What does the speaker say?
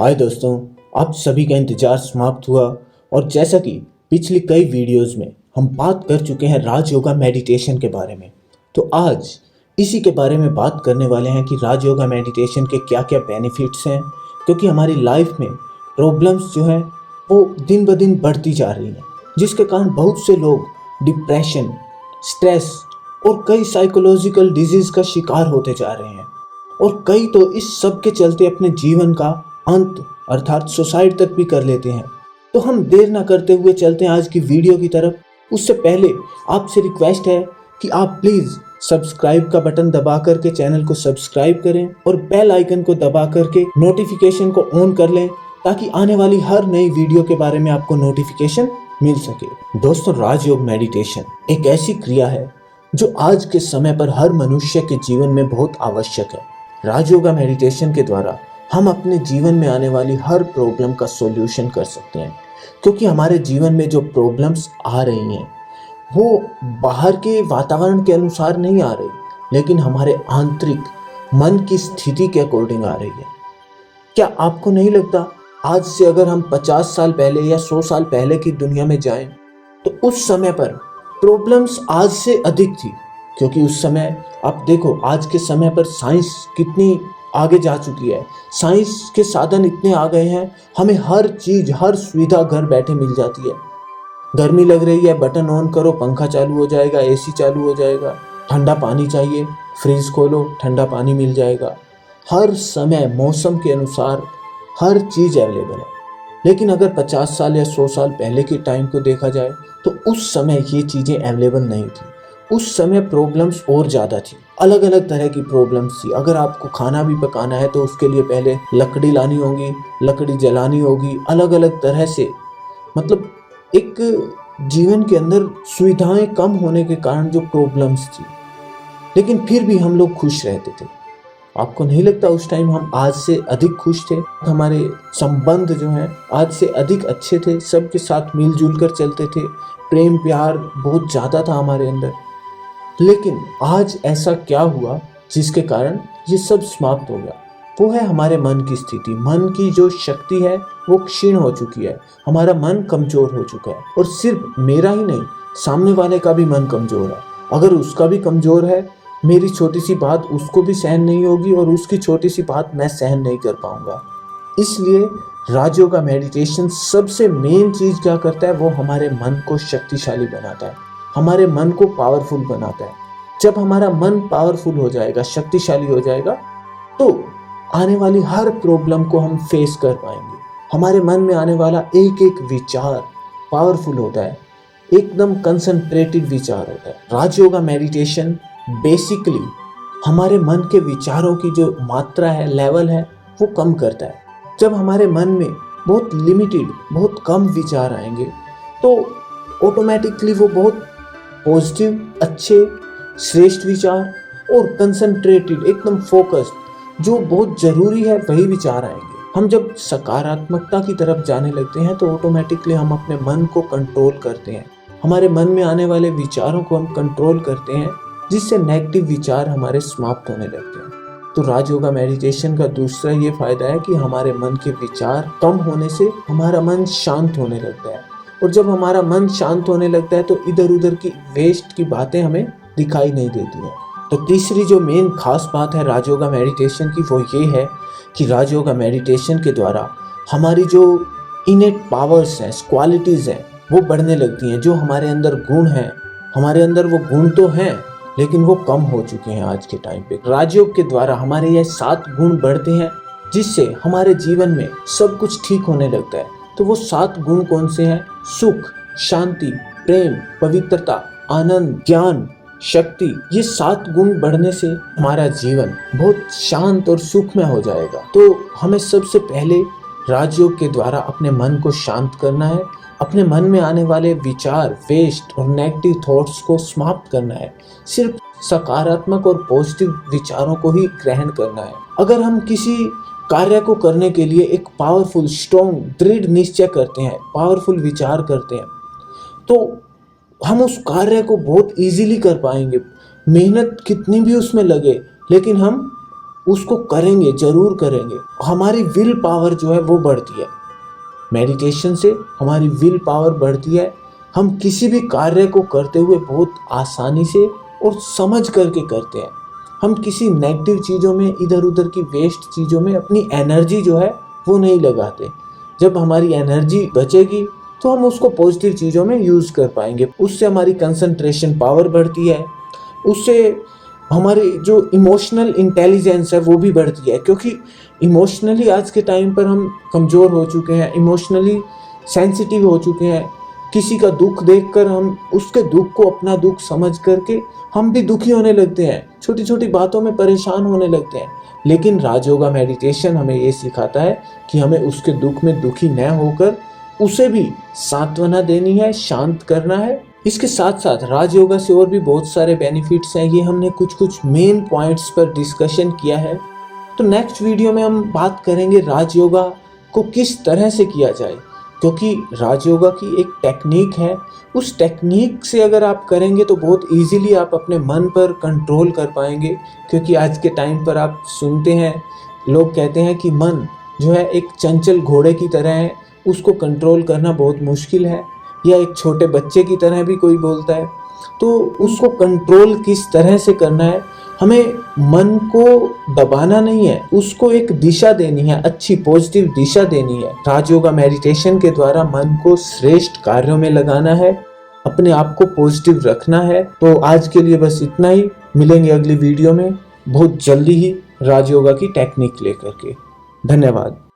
हाय दोस्तों, आप सभी का इंतजार समाप्त हुआ और जैसा कि पिछली कई वीडियोस में हम बात कर चुके हैं राजयोगा मेडिटेशन के बारे में। तो आज इसी के बारे में बात करने वाले हैं कि राजयोगा मेडिटेशन के क्या क्या बेनिफिट्स हैं, क्योंकि हमारी लाइफ में प्रॉब्लम्स जो है वो दिन ब दिन बढ़ती जा रही हैं, जिसके कारण बहुत से लोग डिप्रेशन, स्ट्रेस और कई साइकोलॉजिकल डिजीज का शिकार होते जा रहे हैं और कई तो इस सब के चलते अपने जीवन का अंत अर्थात सुसाइड तक भी कर लेते हैं। तो हम देर ना करते हुए चलते हैं आज की वीडियो की तरफ। उससे पहले आपसे रिक्वेस्ट है कि आप प्लीज़ सब्सक्राइब का बटन दबा करके चैनल को सब्सक्राइब करें और बेल आइकन को दबा करके नोटिफिकेशन को ऑन कर लें, ताकि आने वाली हर नई वीडियो के बारे में आपको नोटिफिकेशन मिल सके। दोस्तों, राजयोग मेडिटेशन एक ऐसी क्रिया है जो आज के समय पर हर मनुष्य के जीवन में बहुत आवश्यक है। राजयोगा मेडिटेशन के द्वारा हम अपने जीवन में आने वाली हर प्रॉब्लम का सॉल्यूशन कर सकते हैं, क्योंकि हमारे जीवन में जो प्रॉब्लम्स आ रही हैं वो बाहर के वातावरण के अनुसार नहीं आ रही, लेकिन हमारे आंतरिक मन की स्थिति के अकॉर्डिंग आ रही है। क्या आपको नहीं लगता आज से अगर हम 50 साल पहले या 100 साल पहले की दुनिया में जाएं तो उस समय पर प्रॉब्लम्स आज से अधिक थी, क्योंकि उस समय आप देखो आज के समय पर साइंस कितनी आगे जा चुकी है। साइंस के साधन इतने आ गए हैं, हमें हर चीज़ हर सुविधा घर बैठे मिल जाती है। गर्मी लग रही है, बटन ऑन करो, पंखा चालू हो जाएगा, एसी चालू हो जाएगा। ठंडा पानी चाहिए, फ्रिज खोलो, ठंडा पानी मिल जाएगा। हर समय मौसम के अनुसार हर चीज़ अवेलेबल है। लेकिन अगर 50 साल या 100 साल पहले के टाइम को देखा जाए तो उस समय ये चीज़ें अवेलेबल नहीं थी। उस समय प्रॉब्लम्स और ज़्यादा थी, अलग अलग तरह की प्रॉब्लम्स थी। अगर आपको खाना भी पकाना है तो उसके लिए पहले लकड़ी लानी होगी, लकड़ी जलानी होगी, अलग अलग तरह से। मतलब एक जीवन के अंदर सुविधाएं कम होने के कारण जो प्रॉब्लम्स थी, लेकिन फिर भी हम लोग खुश रहते थे। आपको नहीं लगता उस टाइम हम आज से अधिक खुश थे? हमारे संबंध जो हैं आज से अधिक अच्छे थे, सबके साथ मिलजुल कर चलते थे, प्रेम प्यार बहुत ज़्यादा था हमारे अंदर। लेकिन आज ऐसा क्या हुआ जिसके कारण ये सब समाप्त हो गया? वो है हमारे मन की स्थिति। मन की जो शक्ति है वो क्षीण हो चुकी है, हमारा मन कमज़ोर हो चुका है। और सिर्फ मेरा ही नहीं, सामने वाले का भी मन कमज़ोर है। अगर उसका भी कमज़ोर है, मेरी छोटी सी बात उसको भी सहन नहीं होगी और उसकी छोटी सी बात मैं सहन नहीं कर पाऊंगा। इसलिए राजयोगा मेडिटेशन सबसे मेन चीज़ क्या करता है, वो हमारे मन को शक्तिशाली बनाता है, हमारे मन को पावरफुल बनाता है। जब हमारा मन पावरफुल हो जाएगा, शक्तिशाली हो जाएगा, तो आने वाली हर प्रॉब्लम को हम फेस कर पाएंगे। हमारे मन में आने वाला एक एक विचार पावरफुल होता है, एकदम कंसंट्रेटेड विचार होता है। राजयोगा मेडिटेशन बेसिकली हमारे मन के विचारों की जो मात्रा है, लेवल है, वो कम करता है। जब हमारे मन में बहुत लिमिटेड, बहुत कम विचार आएंगे तो ऑटोमेटिकली वो बहुत पॉजिटिव, अच्छे, श्रेष्ठ विचार और कंसंट्रेटेड, एकदम फोकस्ड, जो बहुत ज़रूरी है वही विचार आएंगे। हम जब सकारात्मकता की तरफ जाने लगते हैं तो ऑटोमेटिकली हम अपने मन को कंट्रोल करते हैं, हमारे मन में आने वाले विचारों को हम कंट्रोल करते हैं, जिससे नेगेटिव विचार हमारे समाप्त होने लगते हैं। तो राजयोगा मेडिटेशन का दूसरा ये फायदा है कि हमारे मन के विचार कम होने से हमारा मन शांत होने लगता है, और जब हमारा मन शांत होने लगता है तो इधर उधर की वेस्ट की बातें हमें दिखाई नहीं देती हैं। तो तीसरी जो मेन खास बात है राजयोगा मेडिटेशन की, वो ये है कि राजयोगा मेडिटेशन के द्वारा हमारी जो इनेट पावर्स हैं, क्वालिटीज़ हैं, वो बढ़ने लगती हैं। जो हमारे अंदर गुण हैं, हमारे अंदर वो गुण तो हैं लेकिन वो कम हो चुके हैं आज के टाइम पे। राजयोग के द्वारा हमारे ये 7 गुण बढ़ते हैं, जिससे हमारे जीवन में सब कुछ ठीक होने लगता है। तो वो 7 गुण कौन से हैं? सुख, शांति, प्रेम, पवित्रता, आनंद, ज्ञान, शक्ति। ये 7 गुण बढ़ने से हमारा जीवन बहुत शांत और सुखमय हो जाएगा। तो हमें सबसे पहले राजयोग के द्वारा अपने मन को शांत करना है, अपने मन में आने वाले विचार, वेस्ट और नेगेटिव थॉट्स को समाप्त करना है, सिर्फ सकारात्मक और पॉजिटिव विचारों को ही ग्रहण करना है। अगर हम किसी कार्य को करने के लिए एक पावरफुल, स्ट्रॉन्ग, दृढ़ निश्चय करते हैं, पावरफुल विचार करते हैं, तो हम उस कार्य को बहुत इजीली कर पाएंगे। मेहनत कितनी भी उसमें लगे, लेकिन हम उसको करेंगे, जरूर करेंगे, हमारी विल पावर जो है वो बढ़ती है। मेडिटेशन से हमारी विल पावर बढ़ती है। हम किसी भी कार्य को करते हुए बहुत आसानी से और समझ करके करते हैं। हम किसी नेगेटिव चीज़ों में, इधर उधर की वेस्ट चीज़ों में अपनी एनर्जी जो है वो नहीं लगाते। जब हमारी एनर्जी बचेगी तो हम उसको पॉजिटिव चीज़ों में यूज़ कर पाएंगे। उससे हमारी कंसंट्रेशन पावर बढ़ती है, उससे हमारी जो इमोशनल इंटेलिजेंस है वो भी बढ़ती है, क्योंकि इमोशनली आज के टाइम पर हम कमज़ोर हो चुके हैं, इमोशनली सेंसिटिव हो चुके हैं। किसी का दुख देखकर हम उसके दुख को अपना दुख समझ करके हम भी दुखी होने लगते हैं, छोटी छोटी बातों में परेशान होने लगते हैं। लेकिन राजयोगा मेडिटेशन हमें ये सिखाता है कि हमें उसके दुख में दुखी न होकर उसे भी सांत्वना देनी है, शांत करना है। इसके साथ साथ राजयोगा से और भी बहुत सारे बेनिफिट्स हैं, ये हमने कुछ कुछ मेन पॉइंट्स पर डिस्कशन किया है। तो नेक्स्ट वीडियो में हम बात करेंगे राजयोगा को किस तरह से किया जाए, क्योंकि राजयोगा की एक टेक्निक है। उस टेक्निक से अगर आप करेंगे तो बहुत इजीली आप अपने मन पर कंट्रोल कर पाएंगे। क्योंकि आज के टाइम पर आप सुनते हैं, लोग कहते हैं कि मन जो है एक चंचल घोड़े की तरह है, उसको कंट्रोल करना बहुत मुश्किल है, या एक छोटे बच्चे की तरह भी कोई बोलता है। तो उसको कंट्रोल किस तरह से करना है, हमें मन को दबाना नहीं है, उसको एक दिशा देनी है, अच्छी पॉजिटिव दिशा देनी है। राजयोगा मेडिटेशन के द्वारा मन को श्रेष्ठ कार्यों में लगाना है, अपने आप को पॉजिटिव रखना है। तो आज के लिए बस इतना ही, मिलेंगे अगली वीडियो में बहुत जल्दी ही राजयोगा की टेक्निक लेकर के। धन्यवाद।